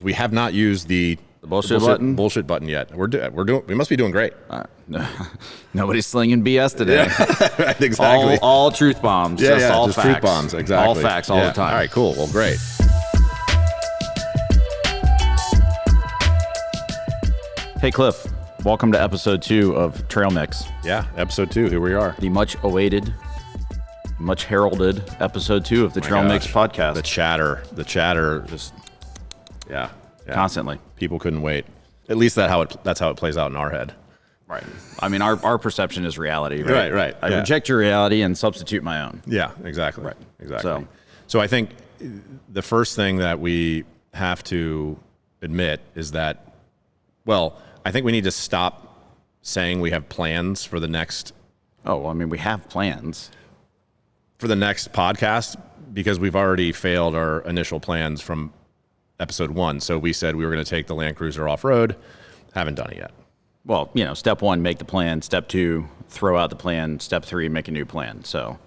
We have not used the bullshit button yet. We must be doing great. Nobody's slinging BS today. Yeah. Right, exactly. All truth bombs. Just facts. Truth bombs. Exactly. All facts all the time. All right, cool. Well, great. Hey, Cliff. Welcome to episode 2 of Trail Mix. Yeah, episode 2. Here we are. The much awaited, much heralded episode 2 of the Trail Mix podcast. The chatter. Just yeah. Constantly. People couldn't wait. At least that's how it plays out in our head. Right. I mean, our perception is reality. Right. Right. I reject your reality and substitute my own. Yeah. Exactly. Right. Exactly. So I think the first thing that we have to admit is that, well, I think we need to stop saying we have plans for the next. Oh, I mean, we have plans for the next podcast because we've already failed our initial plans from episode 1. So we said we were going to take the Land Cruiser off-road. Haven't done it yet. Well, step 1, make the plan. Step 2, throw out the plan. Step 3, make a new plan. So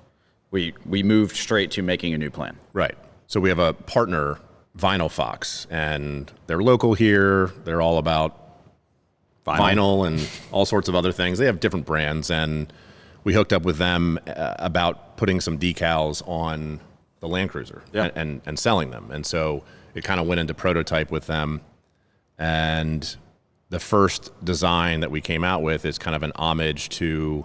we moved straight to making a new plan. Right. So we have a partner, Vinyl Fox, and they're local here. They're all about vinyl and all sorts of other things. They have different brands, and we hooked up with them about putting some decals on the Land Cruiser and selling them. And so it kind of went into prototype with them. And the first design that we came out with is kind of an homage to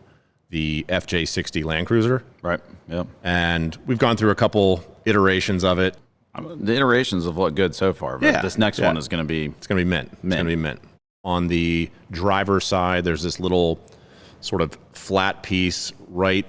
the FJ60 Land Cruiser. Right. Yep. And we've gone through a couple iterations of it. The iterations have looked good so far, but this next one is going to be... It's going to be mint. It's going to be mint. On the driver's side, there's this little sort of flat piece right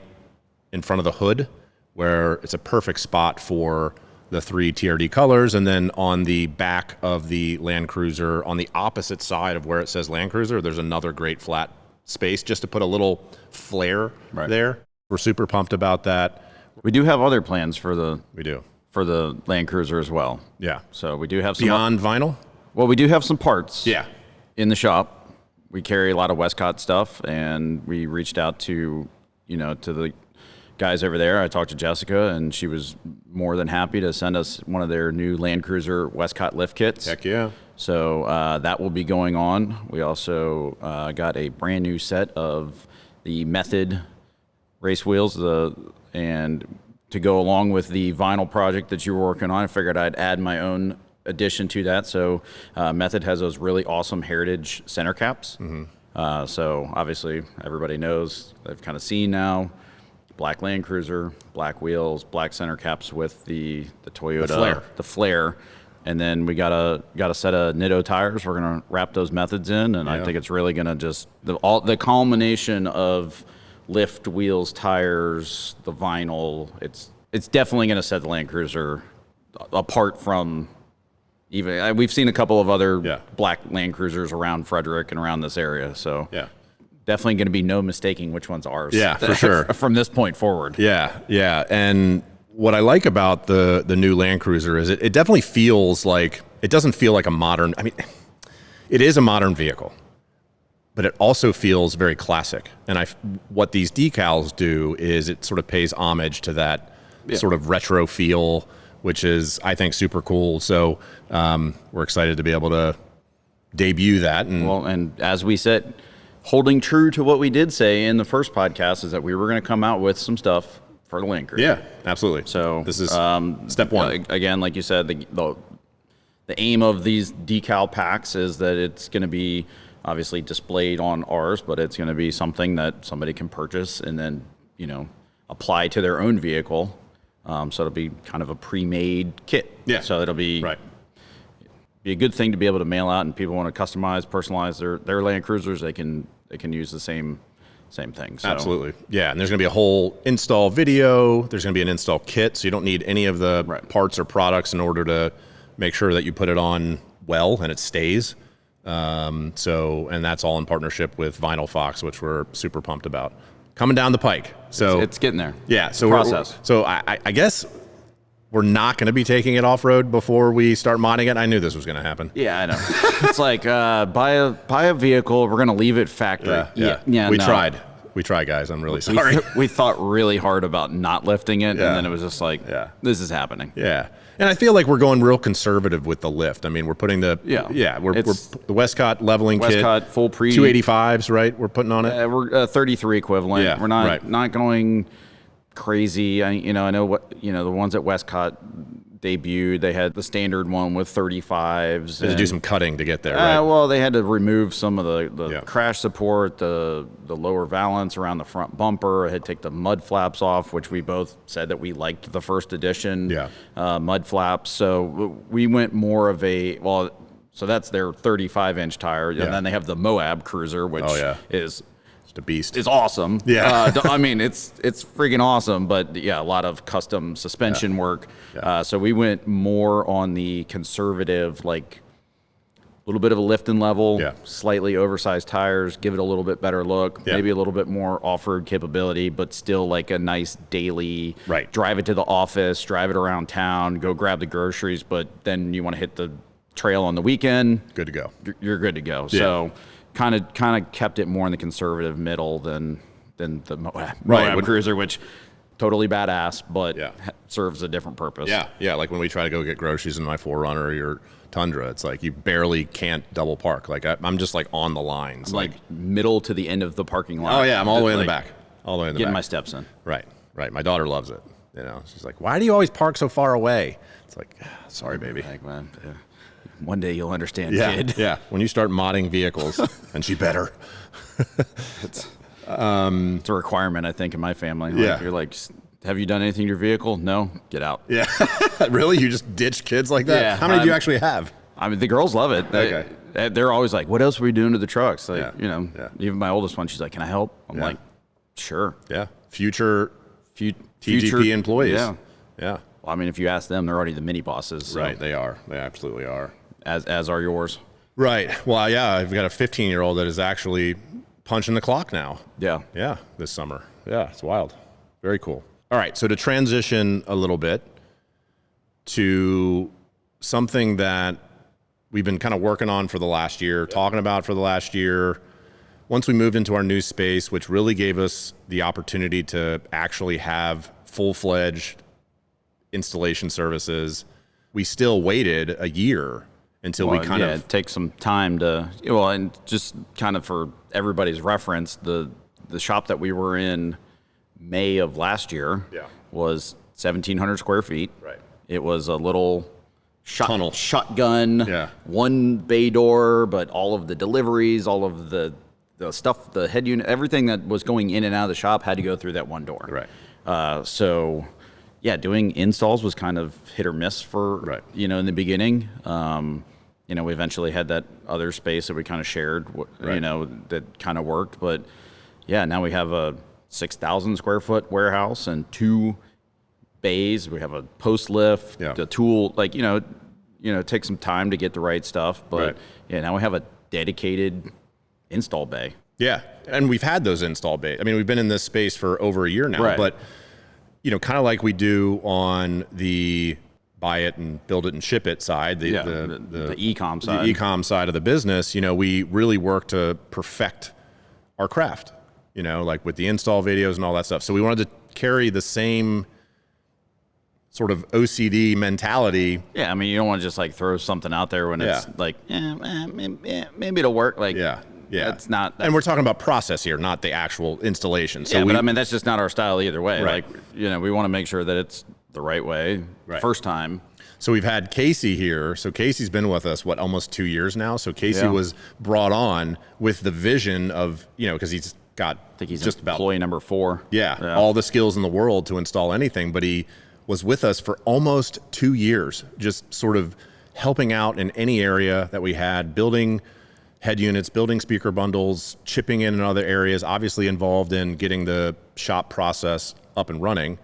in front of the hood where it's a perfect spot for the 3 TRD colors. And then on the back of the Land Cruiser, on the opposite side of where it says Land Cruiser, there's another great flat space just to put a little flare there. We're super pumped about that. We do have other plans for the Land Cruiser as well. Yeah. So we do have some... Beyond vinyl? Well, we do have some parts. Yeah. In the shop. We carry a lot of Westcott stuff, and we reached out to the guys over there. I talked to Jessica, and she was more than happy to send us one of their new Land Cruiser Westcott lift kits. Heck yeah. So that will be going on. We also got a brand new set of the Method race wheels, and to go along with the vinyl project that you were working on, I figured I'd add my own addition to that. So Method has those really awesome heritage center caps. Mm-hmm. So obviously everybody knows, they've kind of seen now, black Land Cruiser, black wheels, black center caps with the Toyota, the flare. And then we got a set of Nitto tires. We're going to wrap those Methods in, and I think it's really going to just the culmination of lift, wheels, tires, the vinyl. It's definitely going to set the Land Cruiser apart from even. We've seen a couple of other black Land Cruisers around Frederick and around this area, so definitely going to be no mistaking which one's ours. Yeah, for sure. From this point forward. Yeah. And what I like about the new Land Cruiser is it definitely feels like, it doesn't feel like a modern, I mean, it is a modern vehicle, but it also feels very classic. And what these decals do is it sort of pays homage to that sort of retro feel, which is, I think, super cool. So we're excited to be able to debut that. And as we said, holding true to what we did say in the first podcast, is that we were going to come out with some stuff for the Land Cruiser. Yeah, absolutely. So this is step 1. Again, like you said, the aim of these decal packs is that it's going to be obviously displayed on ours, but it's going to be something that somebody can purchase and then apply to their own vehicle. So it'll be kind of a pre-made kit. Yeah. So it'll be a good thing to be able to mail out, and people want to customize, personalize their Land Cruisers. They can use the same thing. So. Absolutely. Yeah. And there's going to be a whole install video. There's going to be an install kit. So you don't need any of the parts or products in order to make sure that you put it on well and it stays. And that's all in partnership with Vinyl Fox, which we're super pumped about. Coming down the pike. So it's getting there. Yeah. So process. I guess we're not going to be taking it off-road before we start modding it. I knew this was going to happen. Yeah, I know. It's like buy a vehicle. We're going to leave it factory. Yeah. We tried. We try, guys. I'm really sorry. We thought really hard about not lifting it, and then it was just like, this is happening. Yeah. And I feel like we're going real conservative with the lift. I mean, we're putting the we're the Westcott leveling kit, Westcott full pre 285s, right? We're putting on it. We're 33 equivalent. Yeah, we're not going crazy. I know what the ones at Westcott debuted. They had the standard one with 35s. They had to do some cutting to get there, right? Well, they had to remove some of the crash support, the lower valance around the front bumper. I had to take the mud flaps off, which we both said that we liked the first edition mud flaps. So we went more of so that's their 35-inch tire. And then they have the Moab Cruiser, which is a beast. It's awesome. Yeah. I mean, it's freaking awesome, but a lot of custom suspension work. Yeah. So we went more on the conservative, like a little bit of a lift and level, slightly oversized tires, give it a little bit better look, maybe a little bit more off-road capability, but still like a nice daily, drive it to the office, drive it around town, go grab the groceries, but then you want to hit the trail on the weekend. Good to go. You're good to go. Yeah. So kind of kept it more in the conservative middle than the Moab Cruiser, which totally badass, but serves a different purpose. Yeah. Like when we try to go get groceries in my 4Runner or your Tundra, it's like you barely can't double park. Like I'm just like on the lines, like middle to the end of the parking lot. Oh yeah, I'm all the way in the back. All the way in the back. Getting my steps in. Right. My daughter loves it. She's like, "Why do you always park so far away?" It's like, sorry, baby. Like, man, one day you'll understand, kid. Yeah. Yeah. When you start modding vehicles, and she better. It's a requirement, I think, in my family. Like, you're like, have you done anything to your vehicle? No? Get out. Yeah. Really? You just ditch kids like that? Yeah. How many do you actually have? I mean, the girls love it. Okay. They're always like, what else are we doing to the trucks? Like, even my oldest one, she's like, can I help? I'm like, sure. Yeah. Future TGP employees. Yeah. Yeah. Well, I mean, if you ask them, they're already the mini bosses. So. Right. They are. They absolutely are. As are yours. Right. Well, yeah, I've got a 15-year-old that is actually punching the clock now. Yeah. Yeah, this summer. Yeah, it's wild. Very cool. All right, so to transition a little bit to something that we've been kind of working on for the last year, talking about for the last year. Once we moved into our new space, which really gave us the opportunity to actually have full-fledged installation services, we still waited a year until we kind of take some time to and just kind of for everybody's reference, the shop that we were in May of last year was 1,700 square feet. Right. It was a little tunnel shotgun, one bay door, but all of the deliveries, all of the stuff, the head unit, everything that was going in and out of the shop had to go through that one door. Right. So doing installs was kind of hit or miss for, in the beginning. We eventually had that other space that we kind of shared, that kind of worked. But now we have a 6,000 square foot warehouse and 2 bays. We have a post lift, the tool, it takes some time to get the right stuff. But now we have a dedicated install bay. Yeah. And we've had those install bays. I mean, we've been in this space for over a year now, but kind of like we do on the buy it and build it and ship it side, the e-com side. The e-com side of the business, we really work to perfect our craft, like with the install videos and all that stuff. So we wanted to carry the same sort of OCD mentality. Yeah, I mean, you don't want to just like throw something out there when it's like, maybe it'll work. Like, it's not. And we're talking about process here, not the actual installation. So but I mean, that's just not our style either way. Right. Like, we want to make sure that it's the right way first time. So we've had Casey here. So Casey's been with us, almost 2 years now. So Casey was brought on with the vision of, because he's got, I think he's just employee number 4. Yeah, all the skills in the world to install anything. But he was with us for almost 2 years, just sort of helping out in any area that we had, building head units, building speaker bundles, chipping in other areas, obviously involved in getting the shop process up and running.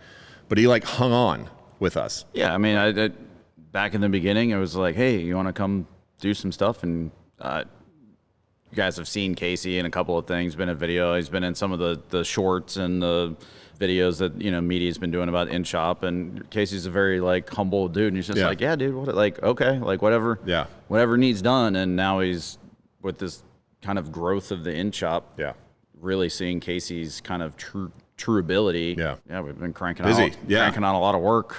But he hung on with us. Yeah, I mean, I back in the beginning, it was like, hey, you want to come do some stuff? And you guys have seen Casey in a couple of things, been in video. He's been in some of the shorts and the videos that, media's been doing about in-shop. And Casey's a very, humble dude. And he's just like, yeah, dude, okay, whatever. Yeah. Whatever needs done. And now he's with this kind of growth of the in-shop. Yeah. really seeing Casey's kind of true ability. Yeah, we've been cranking Busy. out a lot of work.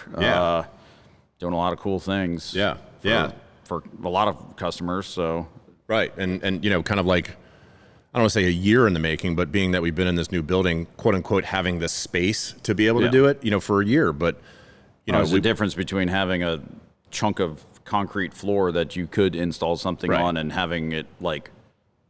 Doing a lot of cool things. For a lot of customers. So right, and you know, kind of like, I don't want to say a year in the making, but being that we've been in this new building, quote unquote, having the space to be able to do it, you know, for a year. But you know, there's a difference between having a chunk of concrete floor that you could install something on and having it like,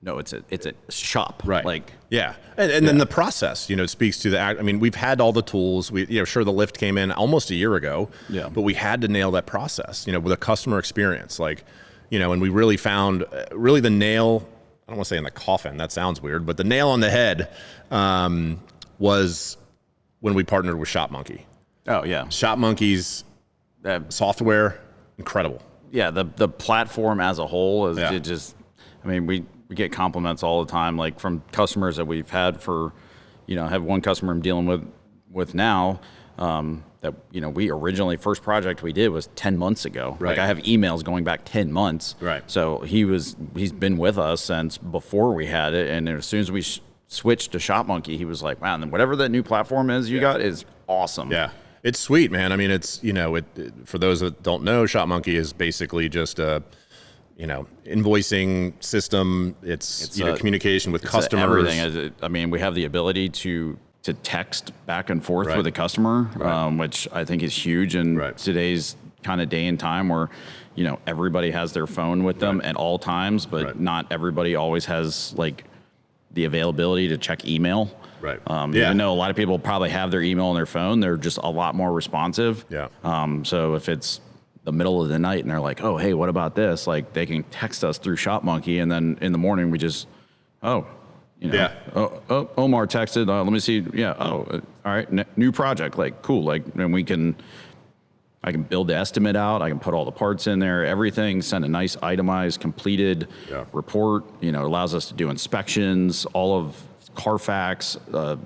no, it's a shop, right? Like, and then the process, you know, speaks to the act. I mean, we've had all the tools. We, you know, sure, the lift came in almost a year ago, but we had to nail that process, you know, with a customer experience, like, you know, and we really found really the nail. I don't want to say in the coffin. That sounds weird, but the nail on the head was when we partnered with ShopMonkey. Oh yeah, ShopMonkey's software, incredible. Yeah, the platform as a whole is it just. I mean, we get compliments all the time, like from customers that we've had for, you know, I have one customer I'm dealing with now. That, you know, we originally, first project we did was 10 months ago. Right. Like I have emails going back 10 months. Right. So he's been with us since before we had it. And as soon as we switched to ShopMonkey, he was like, wow, and whatever that new platform is you got is awesome. Yeah. It's sweet, man. I mean, it's, you know, for those that don't know, ShopMonkey is basically just a, you know, invoicing system. It's you know, communication with customers. Everything. I mean, we have the ability to text back and forth with a customer, which I think is huge in today's kind of day and time where, you know, everybody has their phone with them at all times, but not everybody always has like the availability to check email. Right. Even though a lot of people probably have their email on their phone, they're just a lot more responsive. Yeah. So if it's the middle of the night and they're like, oh, hey, what about this? Like they can text us through ShopMonkey, and then in the morning we just, you know, Omar texted, let me see. Yeah. All right. New project. Like, cool. Like, and I can build the estimate out. I can put all the parts in there, everything, send a nice itemized, completed report. You know, it allows us to do inspections, all of Carfax,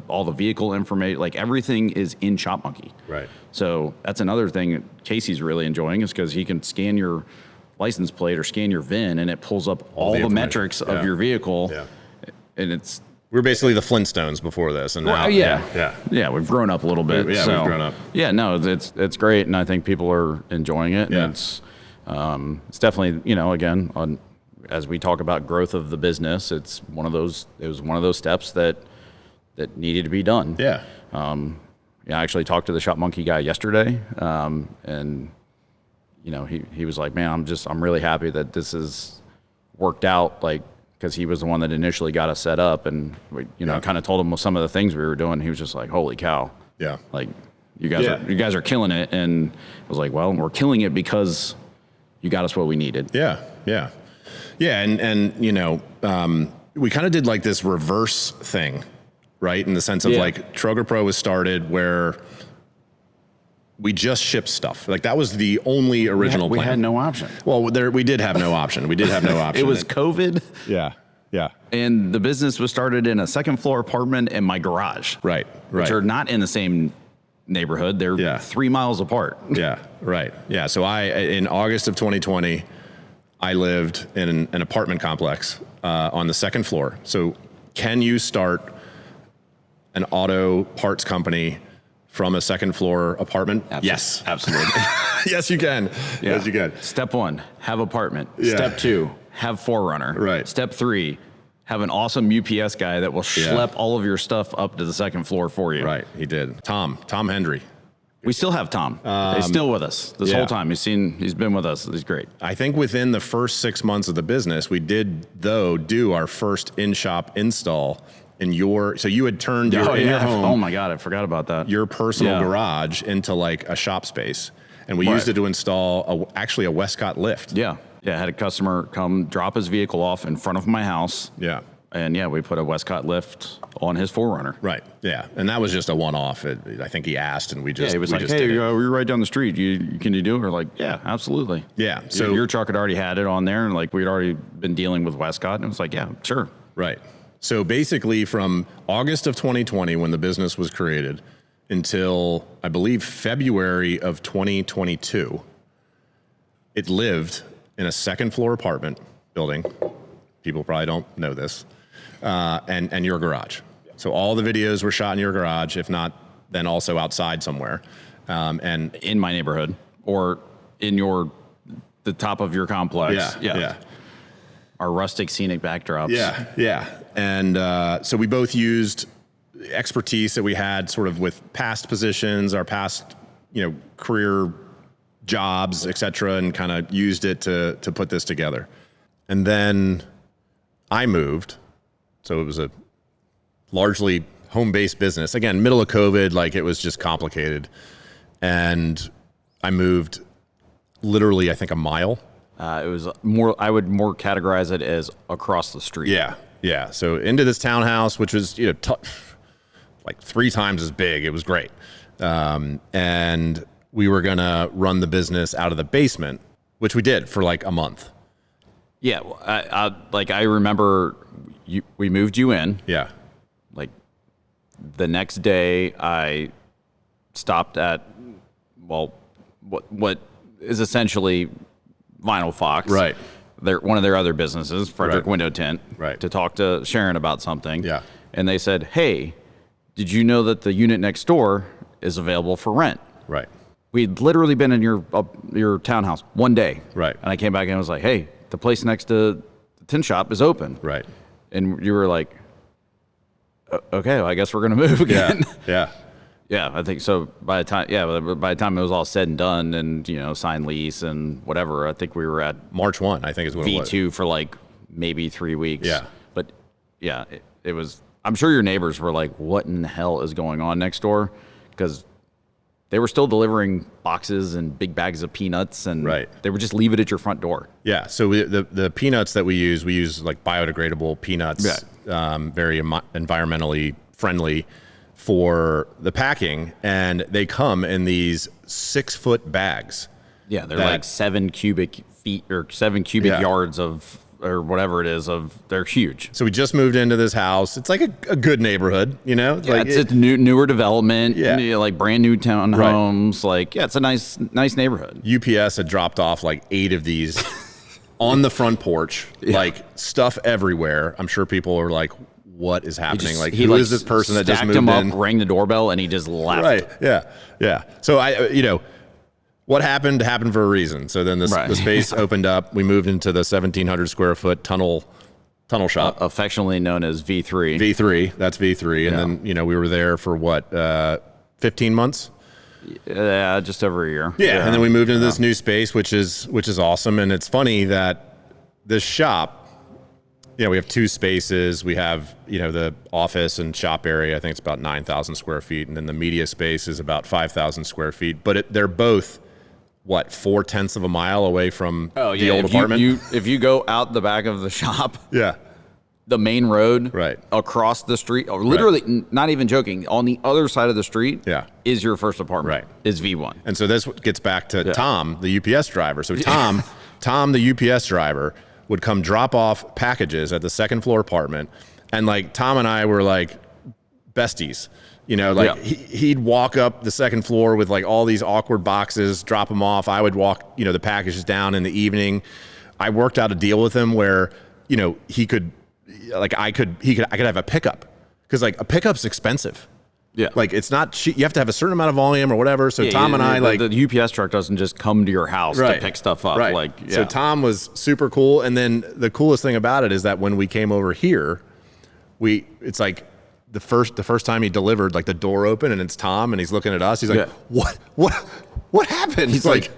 all the vehicle information, like everything is in ShopMonkey. Right. So that's another thing Casey's really enjoying is because he can scan your license plate or scan your VIN and it pulls up all the metrics of your vehicle. Yeah. And it's, we're basically the Flintstones before this, and now, we've grown up a little bit. We've grown up. Yeah, no, it's great, and I think people are enjoying it. Yeah. And it's definitely, you know, again, as we talk about growth of the business, it's one of those. It was one of those steps that needed to be done. Yeah. I actually talked to the ShopMonkey guy yesterday, and you know, he was like, man, I'm really happy that this has worked out, like. Because he was the one that initially got us set up, and we, you know, kind of told him some of the things we were doing. He was just like, "Holy cow! Yeah, like you guys are killing it." And I was like, "Well, we're killing it because you got us what we needed." Yeah, and you know, we kind of did like this reverse thing, right? In the sense of like Troger Pro was started where we just shipped stuff. Like that was the only original plan. We had no option. Well, we did have no option. It was COVID. Yeah. And the business was started in a second floor apartment in my garage. Right. Which are not in the same neighborhood. They're 3 miles apart. Yeah. Right. Yeah. So in August of 2020, I lived in an apartment complex on the second floor. So can you start an auto parts company from a second floor apartment? Yes, absolutely. Yes, you can. Yeah. Yes, you can. Step 1, have apartment. Step 2, have Forerunner. Right. Step 3, have an awesome UPS guy that will schlep all of your stuff up to the second floor for you. Right, he did. Tom Hendry. We still have Tom. He's still with us this whole time. He's been with us. He's great. I think within the first 6 months of the business, we did though do our first in-shop install. So you had turned your home. Oh my God, I forgot about that. Your personal garage into like a shop space, and we used it to install actually a Westcott lift. Yeah, I had a customer come drop his vehicle off in front of my house. Yeah, and we put a Westcott lift on his Forerunner. Right. Yeah, and that was just a one-off. I think he asked, and we just he was like, "Hey, we're right down the street. Can you do it?" We're like, "Yeah, absolutely." Yeah. So your truck had already had it on there, and like we'd already been dealing with Westcott, and it was like, "Yeah, sure." Right. So basically from August of 2020, when the business was created, until I believe February of 2022, it lived in a second floor apartment building. People probably don't know this. And your garage. So all the videos were shot in your garage, if not, then also outside somewhere. And in my neighborhood or in the top of your complex. Yeah. Our rustic scenic backdrops. Yeah. And so we both used expertise that we had sort of with past positions, our past, career jobs, et cetera, and kind of used it to put this together. And then I moved. So it was a largely home-based business. Again, middle of COVID, like it was just complicated. And I moved literally, I think, a mile. It was more, I would more categorize it as across the street. Yeah. So into this townhouse, which was, like 3 times as big. It was great. And we were going to run the business out of the basement, which we did for like a month. Yeah. I remember we moved you in. Yeah. Like the next day I stopped at, what is essentially Vinyl Fox. Right. One of their other businesses, Frederick Window Tint. Right. To talk to Sharon about something. Yeah. And they said, hey, did you know that the unit next door is available for rent? Right. We'd literally been in your townhouse one day. Right. And I came back and I was like, hey, the place next to the tin shop is open. Right. And you were like, okay, well, I guess we're going to move again. Yeah. Yeah, I think so. By the time it was all said and done and, signed lease and whatever, I think we were at March 1, I think is when it was. V2 for like maybe 3 weeks. Yeah. But yeah, it was, I'm sure your neighbors were like, what in the hell is going on next door? Because they were still delivering boxes and big bags of peanuts, and they would just leave it at your front door. Yeah. So the peanuts that we use like biodegradable peanuts, very environmentally friendly for the packing, and they come in these 6-foot bags. Yeah, they're like 7 cubic feet or 7 cubic yards of, or whatever it is, they're huge. So we just moved into this house. It's like a good neighborhood, It's newer development, like brand new townhomes. Right. It's a nice neighborhood. UPS had dropped off like 8 of these on the front porch, like stuff everywhere. I'm sure people are like, what is happening? Who is this person that just moved in? Stacked him up, rang the doorbell, and he just left. Right. Yeah. So what happened for a reason. So then the space opened up. We moved into the 1,700 square foot tunnel shop, affectionately known as V3. V3. That's V3. And then we were there for what, 15 months? Yeah, just over a year. Yeah. And then we moved into this new space, which is awesome. And it's funny that this shop, we have 2 spaces. We have, the office and shop area. I think it's about 9,000 square feet. And then the media space is about 5,000 square feet. But they're both, 4/10 of a mile away from the old apartment? If you go out the back of the shop, the main road across the street, or literally, not even joking, on the other side of the street is your first apartment. Is V1. And so this gets back to Tom, the UPS driver. So Tom, the UPS driver, would come drop off packages at the second floor apartment. And like Tom and I were like besties, he'd walk up the second floor with like all these awkward boxes, drop them off. I would walk, the packages down in the evening. I worked out a deal with him where, he could, like I could have a pickup, because like a pickup's expensive. Yeah. Like it's not cheap. You have to have a certain amount of volume or whatever. So Tom and I the UPS truck doesn't just come to your house to pick stuff up. Right. So Tom was super cool. And then the coolest thing about it is that when we came over here, it's like the first time he delivered, like the door opened and it's Tom and he's looking at us. He's like, what happened? He's like,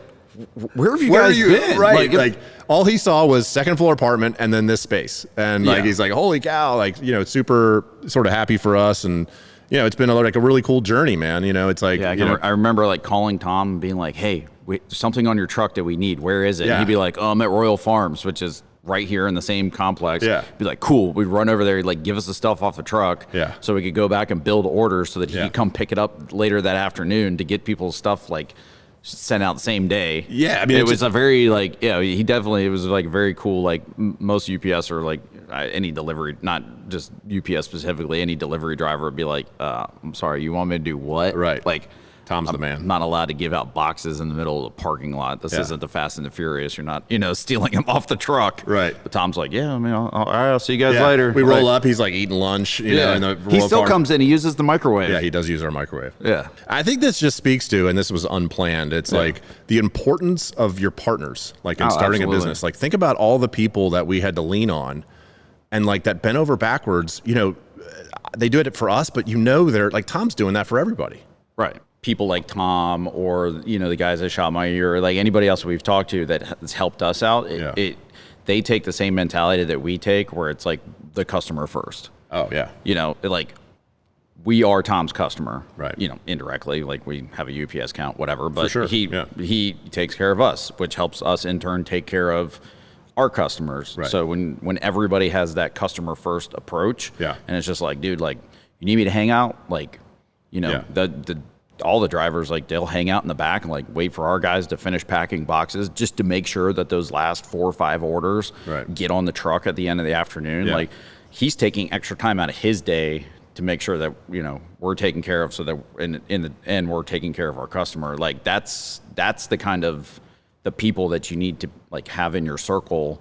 where have you guys been? Right. Like all he saw was second floor apartment and then this space. And like, he's like, holy cow, like, super sort of happy for us. And, it's been a really cool journey, man. It's like, I remember like calling Tom and being like, hey, there's something on your truck that we need. Where is it? And he'd be like, oh, I'm at Royal Farms, which is right here in the same complex. Yeah. Be like, cool. We'd run over there. He'd like give us the stuff off the truck. Yeah. So we could go back and build orders so that he could come pick it up later that afternoon to get people's stuff like sent out the same day. Yeah. I mean, it was a very like, he definitely, it was like very cool. Like most UPS or like any delivery, not just UPS specifically, any delivery driver would be like, I'm sorry, you want me to do what? Right. Like, Tom's the man. I'm not allowed to give out boxes in the middle of the parking lot. This isn't the Fast and the Furious. You're not, stealing them off the truck. Right. But Tom's like, yeah, I mean, all right, I'll see you guys later. We roll up. He's like eating lunch. You know, in the he still comes in. He uses the microwave. Yeah, he does use our microwave. Yeah. I think this just speaks to, and this was unplanned, it's like the importance of your partners, like in starting a business. Like, think about all the people that we had to lean on and like that bent over backwards, they do it for us, but they're like, Tom's doing that for everybody. Right. People like Tom or, the guys that shot my ear, or like anybody else we've talked to that has helped us out. They take the same mentality that we take, where it's like the customer first. Oh, yeah. Like we are Tom's customer, right? Indirectly, like we have a UPS count, whatever, but for sure. he takes care of us, which helps us in turn take care of our customers. Right. So when everybody has that customer first approach, and it's just like, dude, like, you need me to hang out, like, all the drivers, like, they'll hang out in the back and like wait for our guys to finish packing boxes just to make sure that those last 4 or 5 orders get on the truck at the end of the afternoon. Like, he's taking extra time out of his day to make sure that we're taken care of, so that in the end we're taking care of our customer. Like, that's the kind of the people that you need to like have in your circle,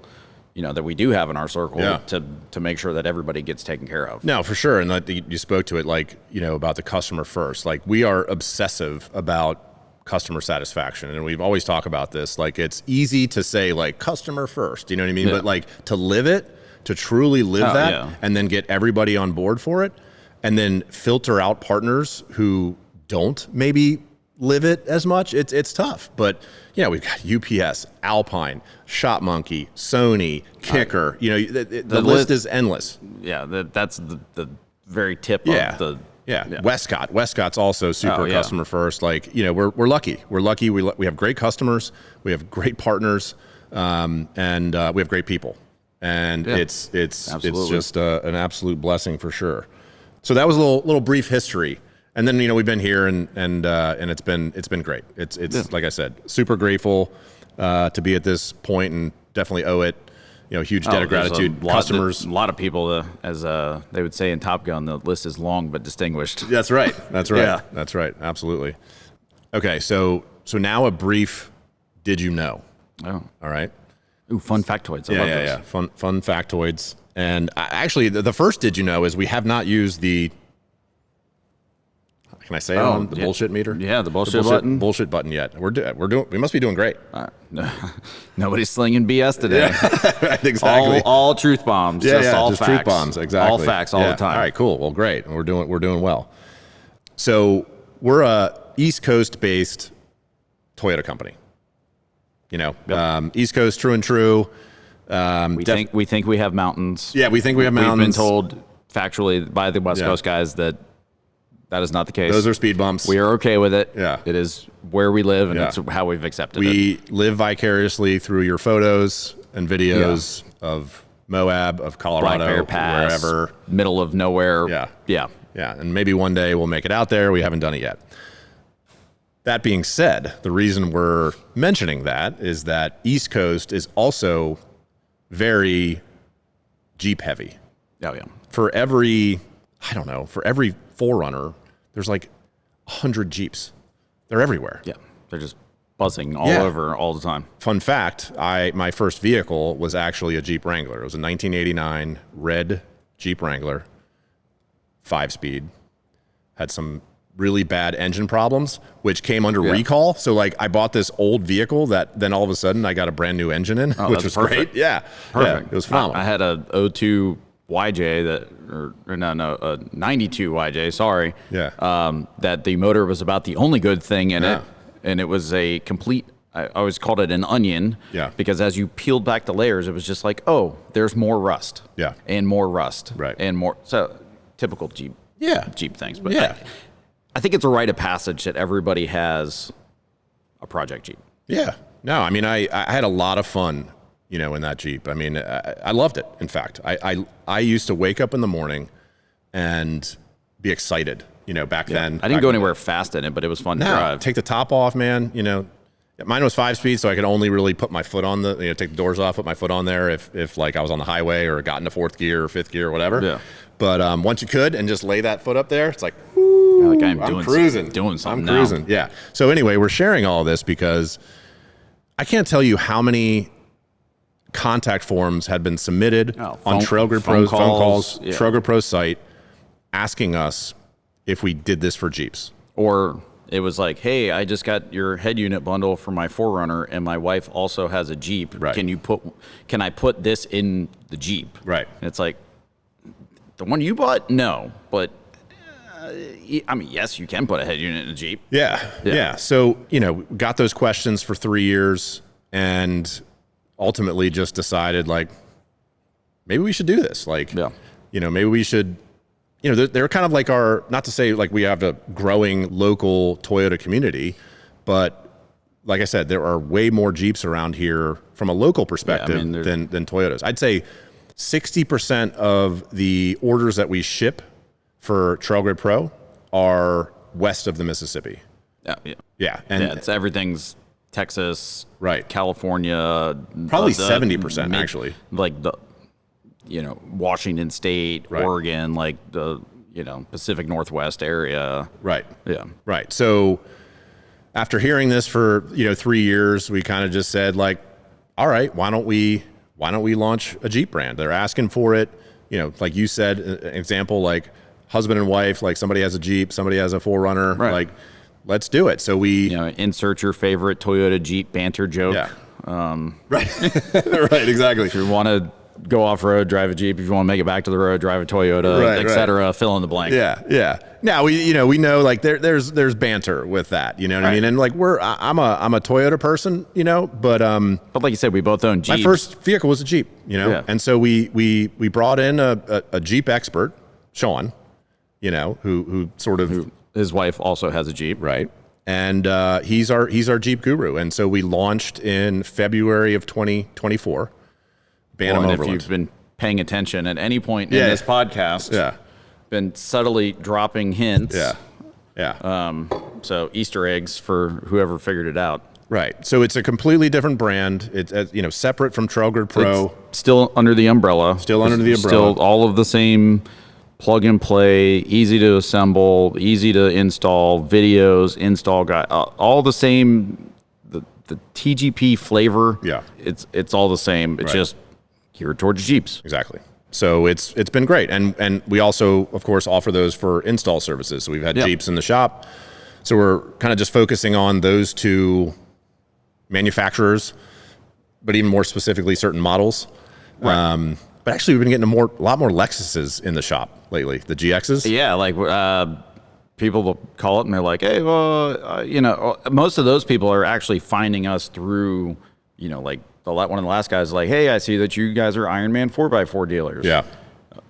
that we do have in our circle, to make sure that everybody gets taken care of. No, for sure. And you spoke to it, like, about the customer first. Like, we are obsessive about customer satisfaction, and we've always talked about this. Like, it's easy to say like customer first, you know what I mean? But like, to live it, to truly live that, and then get everybody on board for it, and then filter out partners who don't maybe live it as much, it's tough. But we've got UPS, Alpine, Shop Monkey, Sony, Kicker. The list is endless. Yeah, that's the very tip of the. Yeah. Westcott's also super customer first. Like, we're lucky. We're lucky. We have great customers. We have great partners, and we have great people. And it's just an absolute blessing for sure. So that was a little brief history. And then we've been here and it's been great. It's like I said, super grateful to be at this point, and definitely owe it. Huge debt of gratitude. Customers, a lot of people, as they would say in Top Gun, the list is long but distinguished. That's right. That's right. That's right. Absolutely. Okay, so now a brief. Did you know? Oh, all right. Ooh, fun factoids. I love those. Yeah. Fun factoids. And actually, the first did you know is we have not used the. Can I say it on the bullshit meter? Yeah, the bullshit button. Bullshit button yet. We must be doing great. Nobody's slinging BS today. Right, exactly. All truth bombs. Just facts. Truth bombs. Exactly. All facts all the time. All right, cool. Well, great. We're doing well. So we're a East Coast based Toyota company. East Coast, true and true. We think we have mountains. Yeah, we think we have mountains. We've been told factually by the West Coast guys that is not the case. Those are speed bumps. We are okay with it. Yeah. It is where we live, and it's how we've accepted it. We live vicariously through your photos and videos of Moab, of Colorado, Black Bear Pass, wherever. Middle of nowhere. Yeah. And maybe one day we'll make it out there. We haven't done it yet. That being said, the reason we're mentioning that is that East Coast is also very Jeep heavy. Oh, yeah. For every 4Runner, there's like 100 Jeeps. They're everywhere. Yeah. They're just buzzing all over all the time. Fun fact, my first vehicle was actually a Jeep Wrangler. It was a 1989 red Jeep Wrangler, 5-speed. Had some really bad engine problems, which came under recall. So like, I bought this old vehicle that then all of a sudden I got a brand new engine in, which was perfect. great. Yeah. Perfect. It was phenomenal. I had a 02 YJ a 92 YJ, sorry. Yeah. That the motor was about the only good thing in it. And it was a complete, I always called it an onion. Yeah. Because as you peeled back the layers, it was just like, oh, there's more rust. Yeah. And more rust. Right. And more, so typical Jeep. Jeep things. But I think it's a rite of passage that everybody has a Project Jeep. Yeah. No, I mean, I had a lot of fun, in that Jeep. I mean, I loved it. In fact, I used to wake up in the morning and be excited, back then. I didn't go anywhere fast in it, but it was fun to drive. Take the top off, man. Mine was 5-speed, so I could only really put my foot on take the doors off, put my foot on there if like I was on the highway or got into 4th gear or 5th gear or whatever. Yeah. But once you could and just lay that foot up there, it's like, Like I'm cruising. doing something I'm cruising. Yeah. So anyway, we're sharing all this because I can't tell you how many contact forms had been submitted on Trail Grid Pro's phone calls, Trail Grid Pro's site, asking us if we did this for Jeeps. Or it was like, hey, I just got your head unit bundle for my 4Runner, and my wife also has a Jeep. Right. Can I put this in the Jeep? Right. And it's like, the one you bought? No. But, I mean, yes, you can put a head unit in a Jeep. Yeah. So, got those questions for 3 years and ultimately just decided, like, maybe we should do this. Like, maybe we should, they're kind of like not to say like we have a growing local Toyota community, but like I said, there are way more Jeeps around here from a local perspective than Toyotas. I'd say 60% of the orders that we ship for Trail Grid Pro are west of the Mississippi. Yeah. And it's everything's Texas, right? California, probably 70% actually. Like the, Washington State, right. Oregon, like the, Pacific Northwest area. Right. Yeah. Right. So after hearing this for 3 years, we kind of just said, like, all right, why don't we launch a Jeep brand? They're asking for it. Like you said, an example, like husband and wife, like somebody has a Jeep, somebody has a 4Runner, right. Like, let's do it. So we insert your favorite Toyota Jeep banter joke. Yeah. Right. Right. Exactly. If you want to go off road, drive a Jeep. If you want to make it back to the road, drive a Toyota, etc. Fill in the blank. Yeah. Now we know like there's banter with that. You know what I mean? And like I'm a Toyota person. But like you said, we both own Jeeps. My first vehicle was a Jeep. And so we brought in a Jeep expert, Sean. Who sort of. His wife also has a Jeep. Right. And he's our Jeep guru. And so we launched in February of 2024. Bantam and Overland. If you've been paying attention at any point in this podcast, been subtly dropping hints. Yeah. So Easter eggs for whoever figured it out. Right. So it's a completely different brand. It's separate from Trail Grid Pro. It's still under the umbrella. Still all of the same plug and play, easy to assemble, easy to install, videos, install guide, all the same. The TGP flavor. Yeah. It's all the same. It's just geared towards Jeeps. Exactly. So it's been great, and we also, of course, offer those for install services. So we've had Jeeps in the shop. So we're kind of just focusing on those two manufacturers, but even more specifically, certain models. Right. But actually, we've been getting a lot more Lexuses in the shop lately. The GXs. Yeah, like people will call it and they're like, "Hey, well, most of those people are actually finding us through, like one of the last guys is like, hey, I see that you guys are Ironman 4x4 dealers. Yeah.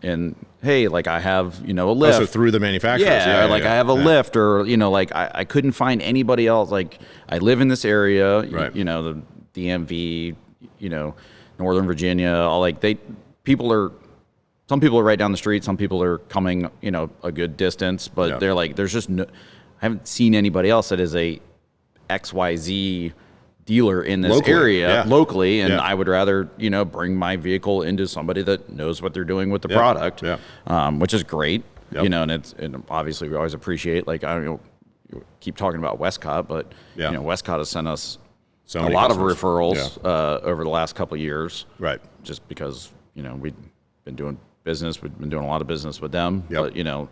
And hey, like I have, a lift. Also through the manufacturers. Yeah. I have a lift, or, like I couldn't find anybody else. Like I live in this area, right. The DMV, Northern Virginia, some people are right down the street. Some people are coming, a good distance, but they're like, there's just I haven't seen anybody else that is a XYZ dealer in this area locally, and I would rather bring my vehicle into somebody that knows what they're doing with the product, which is great. And obviously we always appreciate, like, I don't know, keep talking about Westcott, but Westcott has sent us a lot of referrals over the last couple of years, right? Just because we've been doing business, we've been doing a lot of business with them, but a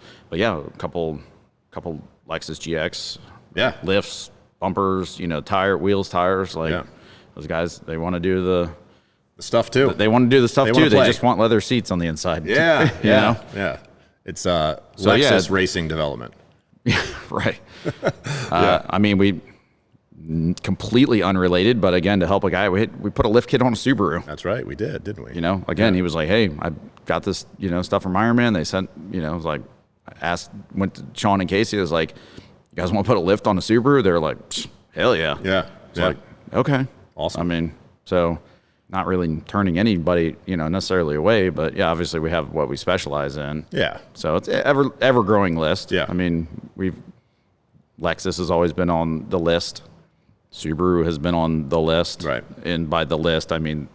couple Lexus GX, lifts, bumpers, wheels, tires, like those guys, they want to do the stuff too. They want to do the stuff too. They just want leather seats on the inside. Yeah. It's Lexus racing development. Right. I mean, we completely unrelated, but again, to help a guy, we put a lift kit on a Subaru. That's right. We did, didn't we? Again, he was like, hey, I got this, stuff from Ironman. They sent, it was like, went to Sean and Casey. It was like, you guys want to put a lift on a Subaru? They're like, hell yeah. Yeah. It's like, okay. Awesome. I mean, so not really turning anybody, necessarily away, but obviously we have what we specialize in. Yeah. So it's ever growing list. Yeah. I mean, Lexus has always been on the list. Subaru has been on the list. Right. And by the list, I mean,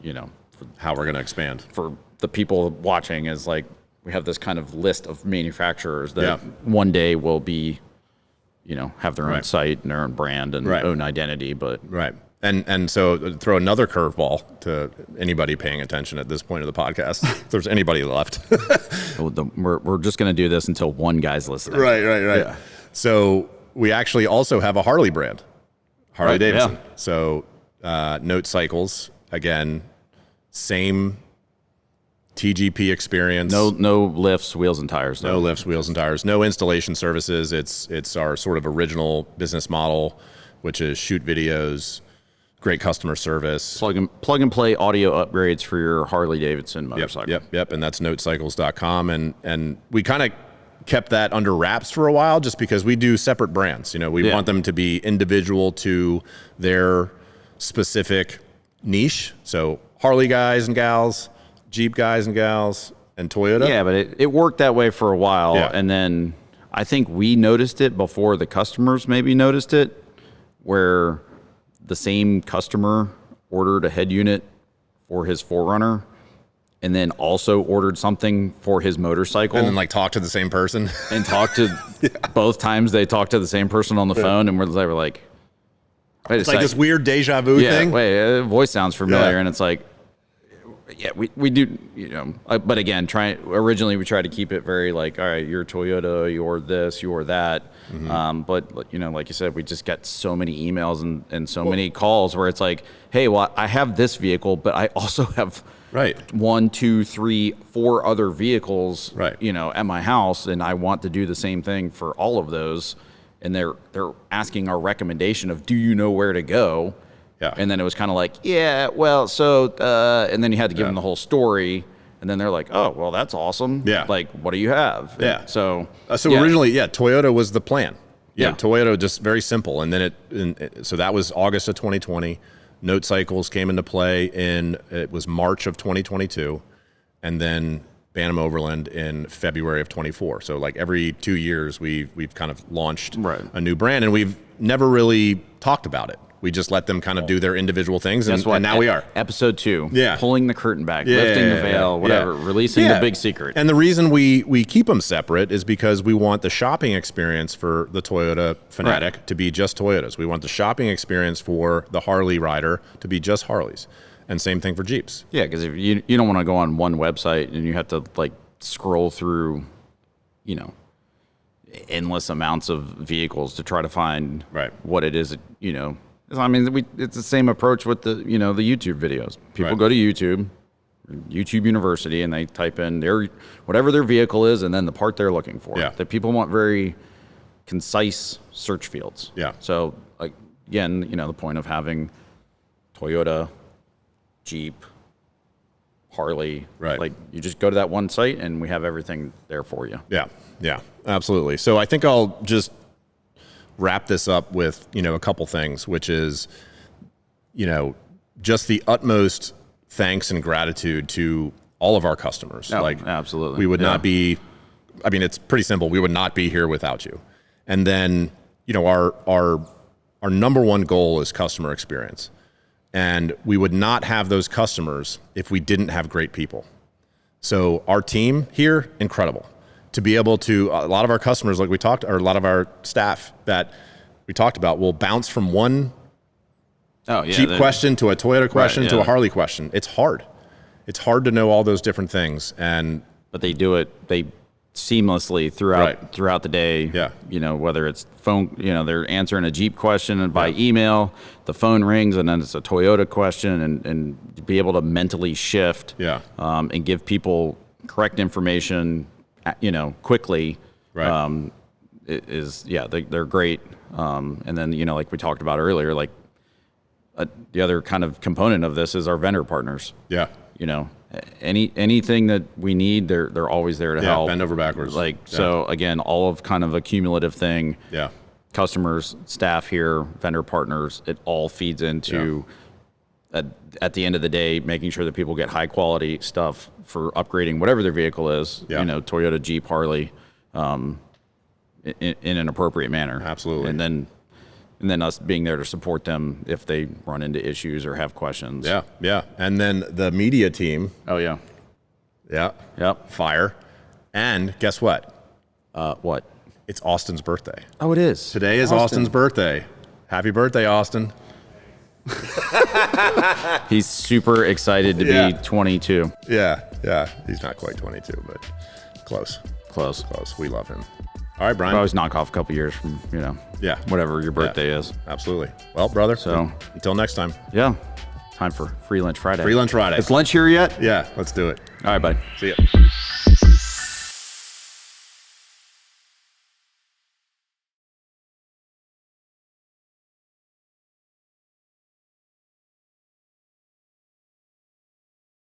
how we're going to expand. For the people watching, is like, we have this kind of list of manufacturers that one day will be have their own site and their own brand and own identity. But right. And so throw another curveball to anybody paying attention at this point of the podcast. If there's anybody left. we're just going to do this until one guy's listening. Right. Yeah. So we actually also have a Harley brand, Harley Davidson. Yeah. So Note Cycles, again, same TGP experience. No lifts, wheels, and tires. No lifts, wheels, and tires. No installation services. It's our sort of original business model, which is shoot videos, great customer service. Plug and play audio upgrades for your Harley Davidson motorcycle. Yep. And that's notecycles.com. And we kind of kept that under wraps for a while just because we do separate brands. We want them to be individual to their specific niche. So Harley guys and gals, Jeep guys and gals, and Toyota. Yeah, but it worked that way for a while. Yeah. And then I think we noticed it before the customers maybe noticed it, where the same customer ordered a head unit for his 4Runner and then also ordered something for his motorcycle. And then talk to the same person. And talked to both times they talked to the same person on the phone, and they were like, wait It's like this weird deja vu thing. Wait, voice sounds familiar. And it's like, yeah, we do, but again, originally we tried to keep it very all right, you're Toyota, you're this, you're that. Mm-hmm. But like you said, we just got so many emails and so many calls where it's like, hey, well, I have this vehicle, but I also have 1, 2, 3, 4 other vehicles, at my house, and I want to do the same thing for all of those. And they're asking our recommendation of, do you know where to go? Yeah. And then it was kind of like, and then you had to give them the whole story. And then they're like, oh, well, that's awesome. Yeah. What do you have? Yeah. And so originally, Toyota was the plan. Yeah. Toyota, just very simple. And then so that was August of 2020. Note Cycles came into play it was March of 2022. And then Bantam Overland in February of 24. So every 2 years, we've kind of launched a new brand, and we've never really talked about it. We just let them kind of do their individual things, and now we are. Episode 2, yeah, pulling the curtain back, lifting the veil, whatever, releasing the big secret. And the reason we keep them separate is because we want the shopping experience for the Toyota fanatic to be just Toyotas. We want the shopping experience for the Harley rider to be just Harleys. And same thing for Jeeps. Yeah, because if you don't want to go on one website and you have to scroll through, endless amounts of vehicles to try to find what it is, I mean, it's the same approach with the the YouTube videos. People go to YouTube University, and they type in whatever their vehicle is, and then the part they're looking for. Yeah. That people want very concise search fields. Yeah. So again, the point of having Toyota, Jeep, Harley, you just go to that one site, and we have everything there for you. Yeah, absolutely. So I think I'll just wrap this up with a couple things, which is just the utmost thanks and gratitude to all of our customers. Absolutely, we would not be. I mean, it's pretty simple. We would not be here without you. And then our number one goal is customer experience, and we would not have those customers if we didn't have great people. So our team here, incredible. To be able to, a lot of our customers, a lot of our staff that we talked about will bounce from one Jeep question to a Toyota question to a Harley question. It's hard. It's hard to know all those different things. But they do it, they seamlessly throughout the day. Yeah. Whether it's phone, they're answering a Jeep question by email, the phone rings, and then it's a Toyota question, and to be able to mentally shift and give people correct information quickly, they're great. And then, like we talked about earlier, the other kind of component of this is our vendor partners. Yeah. Anything that we need, they're always there to help. Bend over backwards. So again, all of kind of a cumulative thing. Yeah. Customers, staff here, vendor partners, it all feeds into at the end of the day, making sure that people get high quality stuff for upgrading whatever their vehicle is, Toyota, Jeep, Harley, in an appropriate manner. Absolutely. And then us being there to support them if they run into issues or have questions. Yeah. And then the media team. Oh, yeah. Yeah. Yep. Fire. And guess what? What? It's Austin's birthday. Oh, it is. Today is Austin's birthday. Happy birthday, Austin. He's super excited to be 22. Yeah. He's not quite 22, but close. Close. We love him. All right, Brian. I always knock off a couple years from, whatever your birthday is. Absolutely. Well, brother, So until next time. Yeah. Time for Free Lunch Friday. Free Lunch Friday. Is lunch here yet? Yeah, let's do it. All right, buddy. See ya.